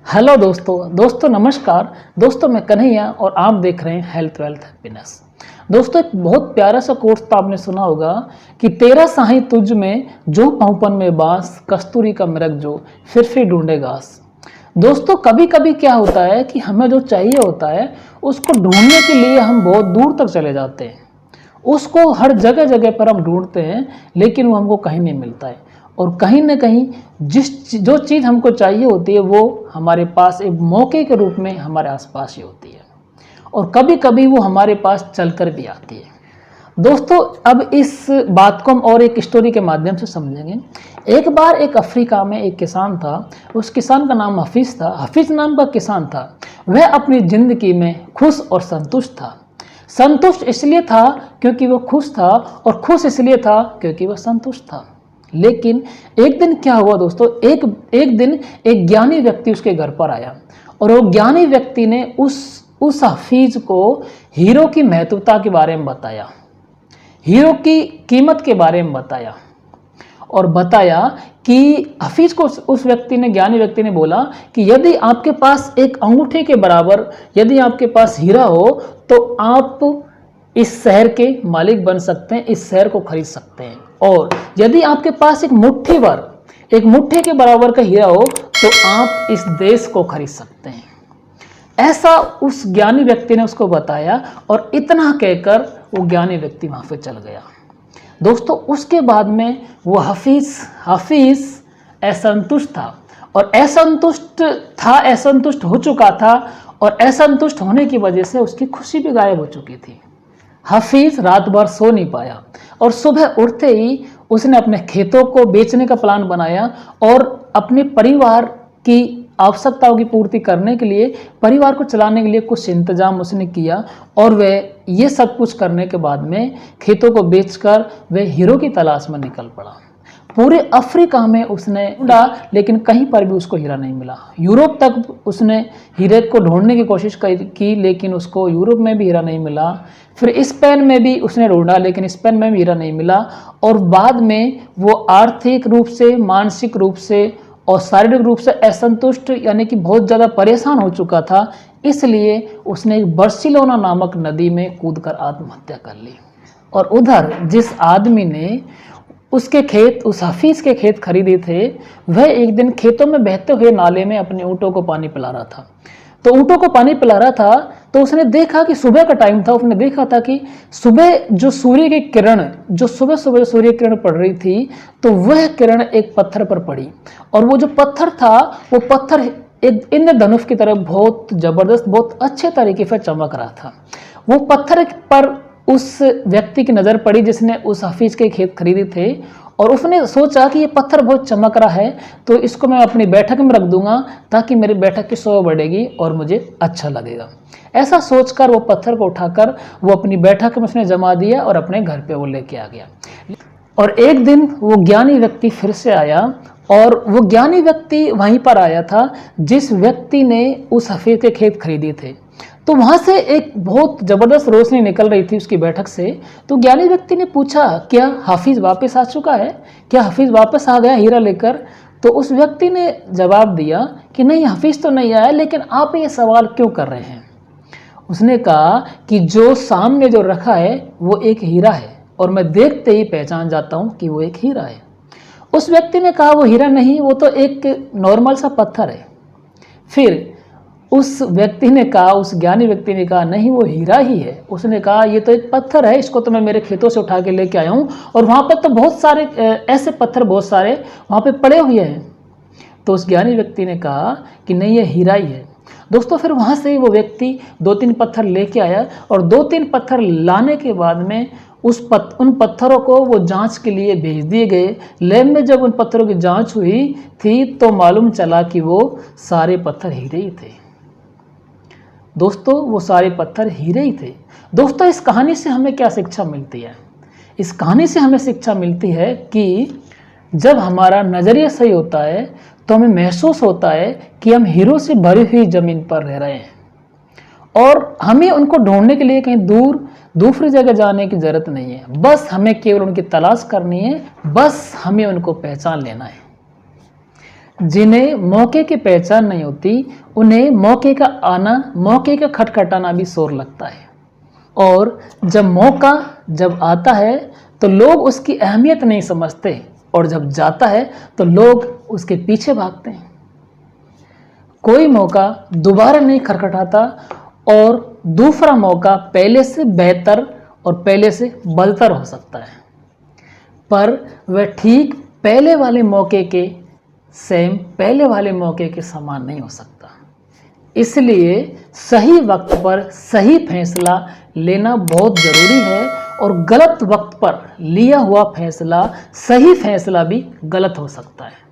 Hello दोस्तों नमस्कार। दोस्तों मैं कन्हैया और आप देख रहे हैं हेल्थ वेल्थ हैप्पीनेस। दोस्तों एक बहुत प्यारा सा कोर्स तो आपने सुना होगा कि तेरा साही तुझ में जो पाँवपन में बास, कस्तूरी का मृग जो फिर ढूंढे घास। दोस्तों कभी कभी क्या होता है कि हमें जो चाहिए होता है उसको ढूंढने के लिए हम बहुत दूर तक चले जाते हैं, उसको हर जगह जगह पर हम ढूंढते हैं, लेकिन वो हमको कहीं नहीं मिलता है। और कहीं ना कहीं जो चीज़ हमको चाहिए होती है वो हमारे पास एक मौके के रूप में हमारे आसपास ही होती है, और कभी कभी वो हमारे पास चलकर भी आती है। दोस्तों अब इस बात को हम और एक स्टोरी के माध्यम से समझेंगे। एक बार एक अफ्रीका में एक किसान था। उस किसान का नाम हफीज था। हफीज नाम का किसान था। वह अपनी जिंदगी में खुश और संतुष्ट था। संतुष्ट इसलिए था क्योंकि वो खुश था, और खुश इसलिए था क्योंकि वह संतुष्ट था। लेकिन एक दिन क्या हुआ दोस्तों, एक दिन एक ज्ञानी व्यक्ति उसके घर पर आया, और वो ज्ञानी व्यक्ति ने उस हफीज को हीरो की महत्वता के बारे में बताया, हीरो की कीमत के बारे में बताया, और बताया कि हफीज को उस व्यक्ति ने, ज्ञानी व्यक्ति ने बोला कि यदि आपके पास एक अंगूठे के बराबर यदि आपके पास हीरा हो तो आप इस शहर के मालिक बन सकते हैं, इस शहर को खरीद सकते हैं। और यदि आपके पास एक मुट्ठी के बराबर का हीरा हो तो आप इस देश को खरीद सकते हैं। ऐसा उस ज्ञानी व्यक्ति ने उसको बताया, और इतना कहकर वो ज्ञानी व्यक्ति वहां से चल गया। दोस्तों उसके बाद में वो हफीज असंतुष्ट था, और असंतुष्ट हो चुका था, और असंतुष्ट होने की वजह से उसकी खुशी भी गायब हो चुकी थी। हफीज रात भर सो नहीं पाया, और सुबह उठते ही उसने अपने खेतों को बेचने का प्लान बनाया, और अपने परिवार की आवश्यकताओं की पूर्ति करने के लिए, परिवार को चलाने के लिए कुछ इंतजाम उसने किया। और वह ये सब कुछ करने के बाद में खेतों को बेचकर वह हीरो की तलाश में निकल पड़ा। पूरे अफ्रीका में उसने ढूंढा, लेकिन कहीं पर भी उसको हीरा नहीं मिला। यूरोप तक उसने हीरे को ढूंढने की कोशिश की, लेकिन उसको यूरोप में भी हीरा नहीं मिला। फिर स्पेन में भी उसने ढूंढा, लेकिन स्पेन में भी हीरा नहीं मिला। और बाद में वो आर्थिक रूप से, मानसिक रूप से और शारीरिक रूप से असंतुष्ट, यानी कि बहुत ज़्यादा परेशान हो चुका था। इसलिए उसने एक बार्सिलोना नामक नदी में कूदकर आत्महत्या कर ली। और उधर जिस आदमी ने उस हफीज के खेत खरीदे थे, वह एक दिन खेतों में बहते हुए नाले में अपने ऊँटों को पानी पिला रहा था। तो ऊँटों को पानी पिला रहा था तो उसने देखा कि सुबह का टाइम था। उसने देखा था कि सुबह जो सूर्य की किरण, जो सुबह सुबह सूर्य की किरण पड़ रही थी, तो वह किरण एक पत्थर पर पड़ी, और वो जो पत्थर था वो पत्थर एक इंद्रधनुष की तरह बहुत जबरदस्त, बहुत अच्छे तरीके से चमक रहा था। वो पत्थर पर उस व्यक्ति की नज़र पड़ी जिसने उस हफीज के खेत खरीदे थे, और उसने सोचा कि ये पत्थर बहुत चमक रहा है, तो इसको मैं अपनी बैठक में रख दूंगा ताकि मेरी बैठक की शोभा बढ़ेगी और मुझे अच्छा लगेगा। ऐसा सोचकर वो पत्थर को उठाकर वो अपनी बैठक में उसने जमा दिया, और अपने घर पे वो लेके आ गया। और एक दिन वो ज्ञानी व्यक्ति फिर से आया, और वो ज्ञानी व्यक्ति वहीं पर आया था जिस व्यक्ति ने उस हफीज के खेत खरीदे थे। तो वहां से एक बहुत जबरदस्त रोशनी निकल रही थी उसकी बैठक से। तो ज्ञानी व्यक्ति ने पूछा, क्या हफीज वापस आ चुका है? क्या हफीज वापस आ गया हीरा लेकर? तो उस व्यक्ति ने जवाब दिया कि नहीं, हफीज तो नहीं आया, लेकिन आप ये सवाल क्यों कर रहे हैं? उसने कहा कि जो सामने जो रखा है वो एक हीरा है, और मैं देखते ही पहचान जाता हूं कि वो एक हीरा है। उस व्यक्ति ने कहा वो हीरा नहीं, वो तो एक नॉर्मल सा पत्थर है। फिर उस व्यक्ति ने कहा, उस ज्ञानी व्यक्ति ने कहा नहीं, वो हीरा ही है। उसने कहा ये तो एक पत्थर है, इसको तो मैं मेरे खेतों से उठा के लेके आया हूँ, और वहाँ पर तो बहुत सारे ऐसे पत्थर बहुत सारे वहाँ पे पड़े हुए हैं। तो उस ज्ञानी व्यक्ति ने कहा कि नहीं, ये हीरा ही है। दोस्तों फिर वहाँ से वो व्यक्ति 2-3 पत्थर लेके आया, और 2-3 पत्थर लाने के बाद में उन पत्थरों को वो जांच के लिए भेज दिए गए। लैब में जब उन पत्थरों की जांच हुई थी तो मालूम चला कि वो सारे पत्थर हीरे ही थे। दोस्तों वो सारे पत्थर हीरे ही थे। दोस्तों इस कहानी से हमें क्या शिक्षा मिलती है? इस कहानी से हमें शिक्षा मिलती है कि जब हमारा नज़रिया सही होता है तो हमें महसूस होता है कि हम हीरो से भरी हुई ज़मीन पर रह रहे हैं, और हमें उनको ढूंढने के लिए कहीं दूसरी जगह जाने की ज़रूरत नहीं है। बस हमें केवल उनकी तलाश करनी है, बस हमें उनको पहचान लेना है। जिन्हें मौके की पहचान नहीं होती, उन्हें मौके का आना, मौके का खटखटाना भी शोर लगता है। और जब मौका जब आता है तो लोग उसकी अहमियत नहीं समझते, और जब जाता है तो लोग उसके पीछे भागते हैं। कोई मौका दोबारा नहीं खटखटाता, और दूसरा मौका पहले से बेहतर और पहले से बदतर हो सकता है, पर वह ठीक पहले वाले मौके के सेम, पहले वाले मौके के समान नहीं हो सकता। इसलिए सही वक्त पर सही फैसला लेना बहुत ज़रूरी है, और गलत वक्त पर लिया हुआ फैसला, सही फैसला भी गलत हो सकता है।